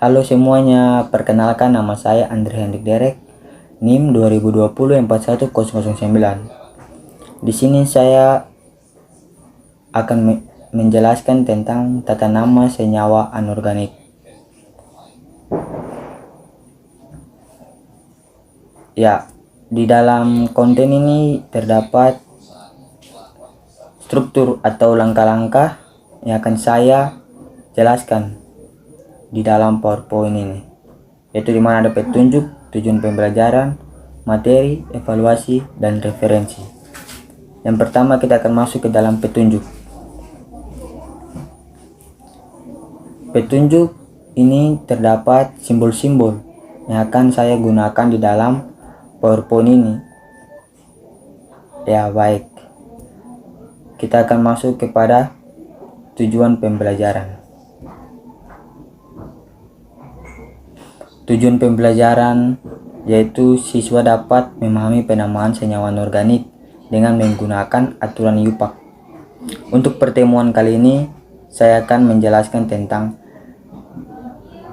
Halo semuanya, perkenalkan nama saya Andre Hendrik Derek, NIM 2020-41009. Di sini saya akan menjelaskan tentang tata nama senyawa anorganik. Ya, di dalam konten ini terdapat struktur atau langkah-langkah yang akan saya jelaskan di dalam PowerPoint ini, yaitu dimana ada petunjuk, tujuan pembelajaran, materi, evaluasi, dan referensi. Yang pertama kita akan masuk ke dalam petunjuk. Petunjuk ini terdapat simbol-simbol yang akan saya gunakan di dalam PowerPoint ini. Ya baik, kita akan masuk kepada tujuan pembelajaran. Tujuan pembelajaran yaitu siswa dapat memahami penamaan senyawa anorganik dengan menggunakan aturan IUPAC. Untuk pertemuan kali ini saya akan menjelaskan tentang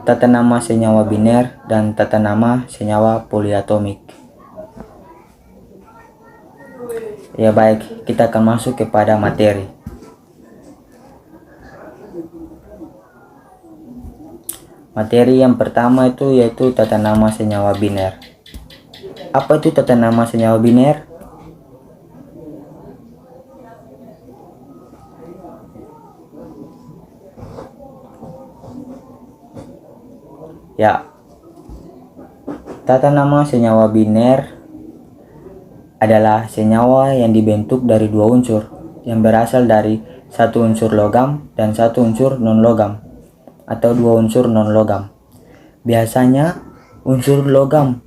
tata nama senyawa biner dan tata nama senyawa poliatomik. Ya baik, kita akan masuk kepada materi. Materi yang pertama itu yaitu tata nama senyawa biner. Apa itu tata nama senyawa biner? Ya, tata nama senyawa biner adalah senyawa yang dibentuk dari dua unsur yang berasal dari satu unsur logam dan satu unsur non-logam, atau dua unsur non-logam. Biasanya unsur logam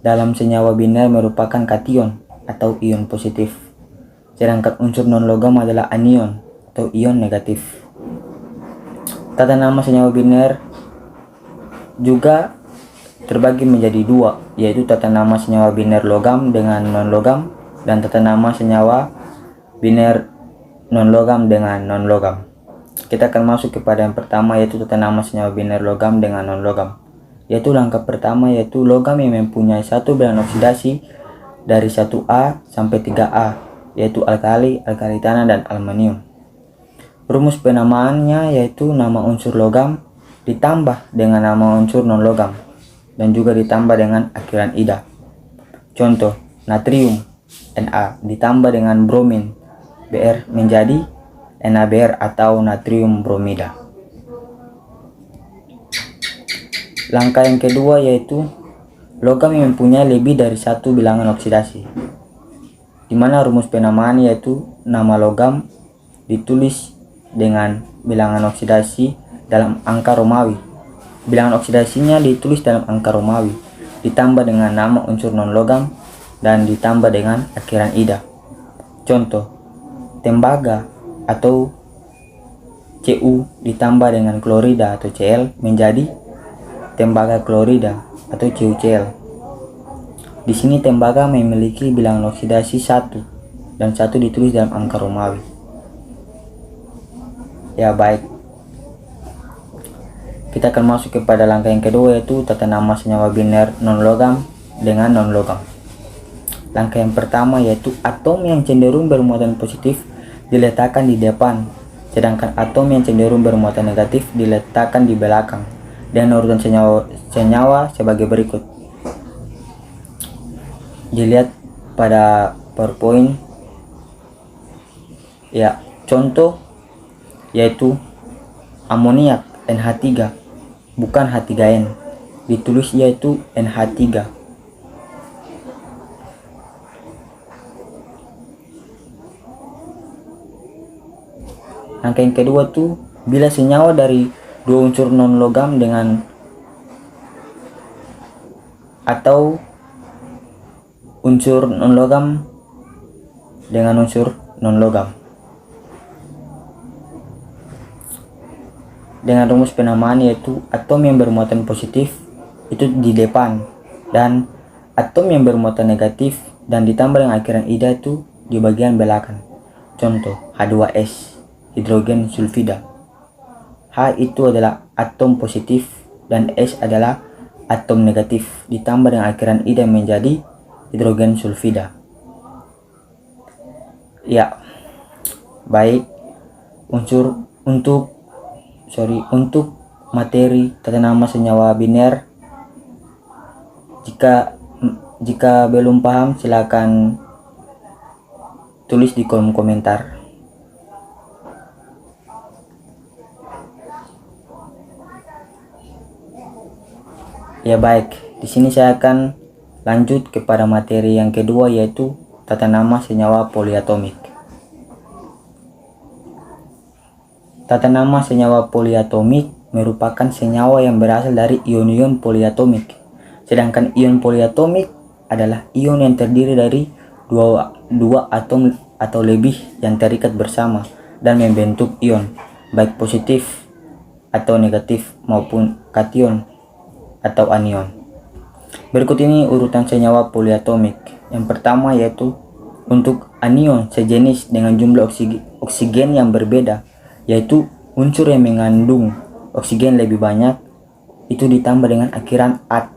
dalam senyawa biner merupakan kation atau ion positif, sedangkan unsur non-logam adalah anion atau ion negatif. Tata nama senyawa biner juga terbagi menjadi dua, yaitu tata nama senyawa biner logam dengan non-logam dan tata nama senyawa biner non-logam dengan non-logam. Kita akan masuk kepada yang pertama, yaitu tata nama senyawa biner logam dengan non-logam. Yaitu langkah pertama yaitu logam yang mempunyai satu bilangan oksidasi dari 1A sampai 3A, yaitu alkali, alkali tanah, dan aluminium. Rumus penamaannya yaitu nama unsur logam ditambah dengan nama unsur non-logam dan juga ditambah dengan akhiran ida. Contoh, natrium Na ditambah dengan bromin Br menjadi NaBr atau natrium bromida. Langkah yang kedua yaitu logam yang mempunyai lebih dari satu bilangan oksidasi, di mana rumus penamaan yaitu nama logam ditulis dengan bilangan oksidasi dalam angka Romawi. Bilangan oksidasinya ditulis dalam angka Romawi, ditambah dengan nama unsur non-logam dan ditambah dengan akhiran ida. Contoh, tembaga atau Cu ditambah dengan klorida atau Cl menjadi tembaga klorida atau CuCl. Di sini tembaga memiliki bilangan oksidasi 1 dan 1 ditulis dalam angka Romawi. Ya baik, kita akan masuk kepada langkah yang kedua yaitu tata nama senyawa biner non-logam dengan non-logam. Langkah yang pertama yaitu atom yang cenderung bermuatan positif diletakkan di depan, sedangkan atom yang cenderung bermuatan negatif diletakkan di belakang, dan urutan senyawa sebagai berikut. Dilihat pada PowerPoint. Ya, contoh yaitu amoniak NH3, bukan H3N, ditulis yaitu NH3. Langkah yang kedua tuh, bila senyawa dari dua unsur non-logam dengan atau unsur non-logam dengan unsur non-logam. Dengan rumus penamaan yaitu atom yang bermuatan positif itu di depan dan atom yang bermuatan negatif dan ditambah dengan akhiran ida itu di bagian belakang. Contoh, H2S, hidrogen sulfida. H itu adalah atom positif dan S adalah atom negatif ditambah dengan akhiran I dan menjadi hidrogen sulfida. Ya, baik. Untuk materi tata nama senyawa biner, jika belum paham silakan tulis di kolom komentar. Ya baik, di sini saya akan lanjut kepada materi yang kedua, yaitu tata nama senyawa poliatomik. Tata nama senyawa poliatomik merupakan senyawa yang berasal dari ion-ion poliatomik. Sedangkan ion poliatomik adalah ion yang terdiri dari dua atom atau lebih yang terikat bersama dan membentuk ion, baik positif atau negatif maupun kation atau anion. Berikut ini urutan senyawa poliatomik. Yang pertama yaitu untuk anion sejenis dengan jumlah oksigen yang berbeda, yaitu unsur yang mengandung oksigen lebih banyak itu ditambah dengan akhiran -at.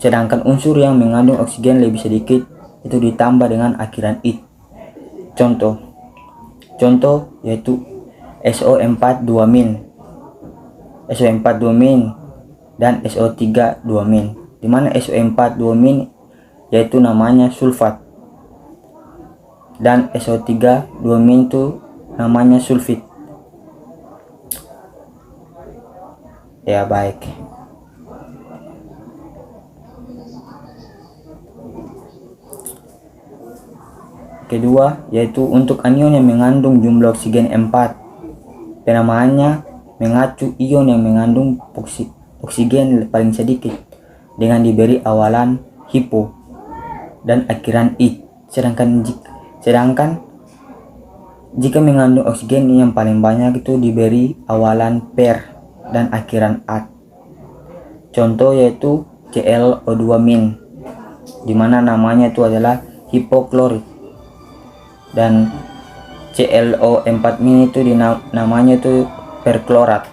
Sedangkan unsur yang mengandung oksigen lebih sedikit itu ditambah dengan akhiran -it. Contoh yaitu SO4 2-min, SO4 2-min dan SO3 2-min, di mana SO4 2-min yaitu namanya sulfat dan SO3 2-min itu namanya sulfit. Ya baik. Kedua yaitu untuk anion yang mengandung jumlah oksigen 4. Penamaannya mengacu ion yang mengandung oksigen paling sedikit dengan diberi awalan hipo dan akhiran it. Sedangkan jika mengandung oksigen yang paling banyak itu diberi awalan per dan akhiran at. Contoh yaitu ClO2-min, di mana namanya itu adalah hipoklorit, dan ClO4-min itu namanya itu perklorat.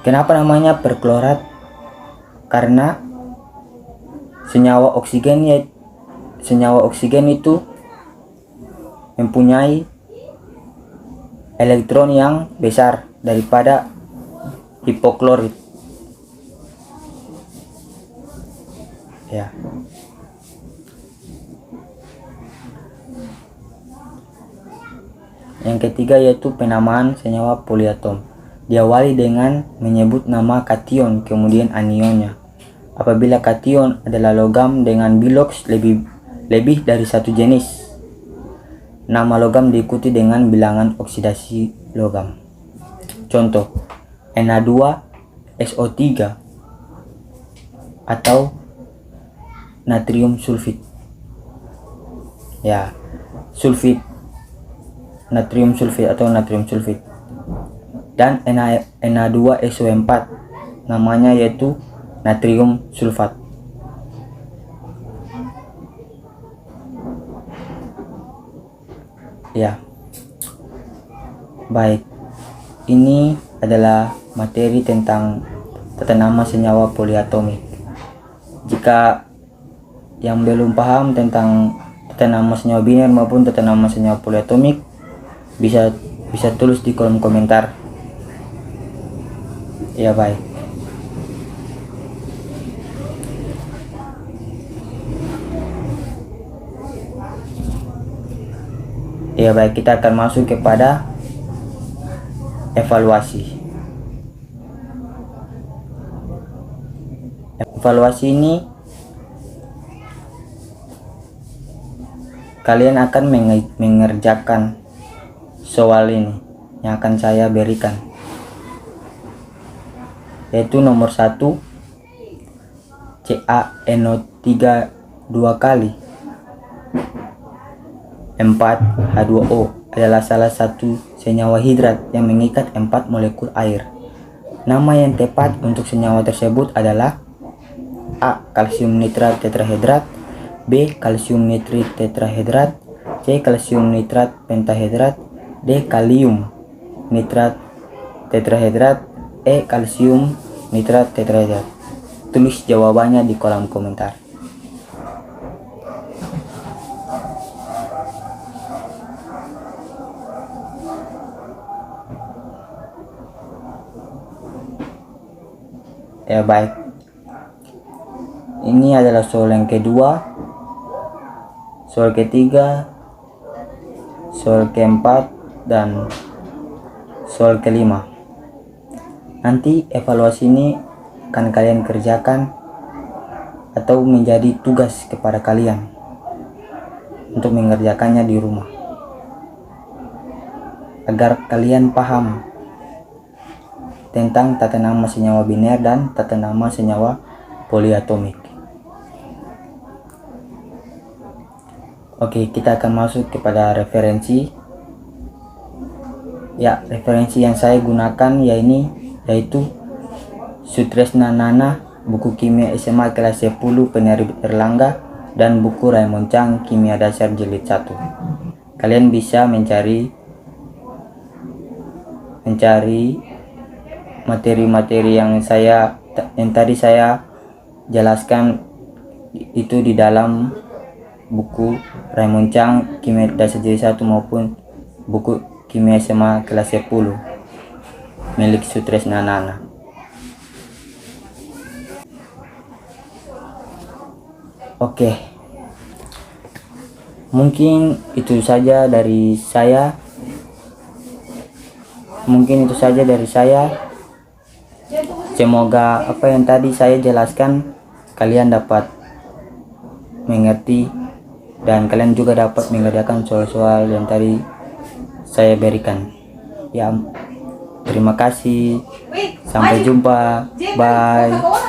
Kenapa namanya perklorat? Karena senyawa oksigen itu mempunyai elektron yang besar daripada hipoklorit. Ya. Yang ketiga yaitu penamaan senyawa poliatom. Diawali dengan menyebut nama kation kemudian anionnya. Apabila kation adalah logam dengan biloks lebih dari satu jenis, nama logam diikuti dengan bilangan oksidasi logam. Contoh Na2SO3 atau natrium sulfit. Ya, sulfit, natrium sulfit atau natrium sulfit. Dan Na2SO4 namanya yaitu natrium sulfat. Ya. Baik. Ini adalah materi tentang tata nama senyawa poliatomik. Jika yang belum paham tentang tata nama senyawa biner maupun tata nama senyawa poliatomik, bisa tulis di kolom komentar. Ya baik. Ya baik, kita akan masuk kepada evaluasi. Evaluasi ini kalian akan mengerjakan soal ini yang akan saya berikan, yaitu nomor 1, CaNO3 2 kali 4H2O adalah salah satu senyawa hidrat yang mengikat 4 molekul air. Nama yang tepat untuk senyawa tersebut adalah A. Kalsium nitrat tetrahedrat, B. Kalsium nitrit tetrahedrat, C. Kalsium nitrat pentahedrat, D. Kalium nitrat tetrahidrat, E. kalsium nitrat tetrahidrat? Tulis jawabannya di kolom komentar. Ya baik, ini adalah soal yang kedua, soal ketiga, soal keempat, dan soal kelima. Nanti evaluasi ini akan kalian kerjakan atau menjadi tugas kepada kalian untuk mengerjakannya di rumah, agar kalian paham tentang tata nama senyawa biner dan tata nama senyawa poliatomik. Oke, kita akan masuk kepada referensi. Ya, referensi yang saya gunakan yaitu Sutresna Nana, buku kimia SMA kelas 10 penerbit Erlangga, dan buku Raymond Chang Kimia Dasar Jilid 1. Kalian bisa mencari materi-materi yang tadi saya jelaskan itu di dalam buku Raymond Chang Kimia Dasar Jilid 1 maupun buku Kimia SMA kelas 10 milik Sutresna Nana. Oke, mungkin itu saja dari saya. Semoga apa yang tadi saya jelaskan kalian dapat mengerti dan kalian juga dapat mengerjakan soal-soal yang tadi saya berikan. Ya, terima kasih. Sampai jumpa. Bye.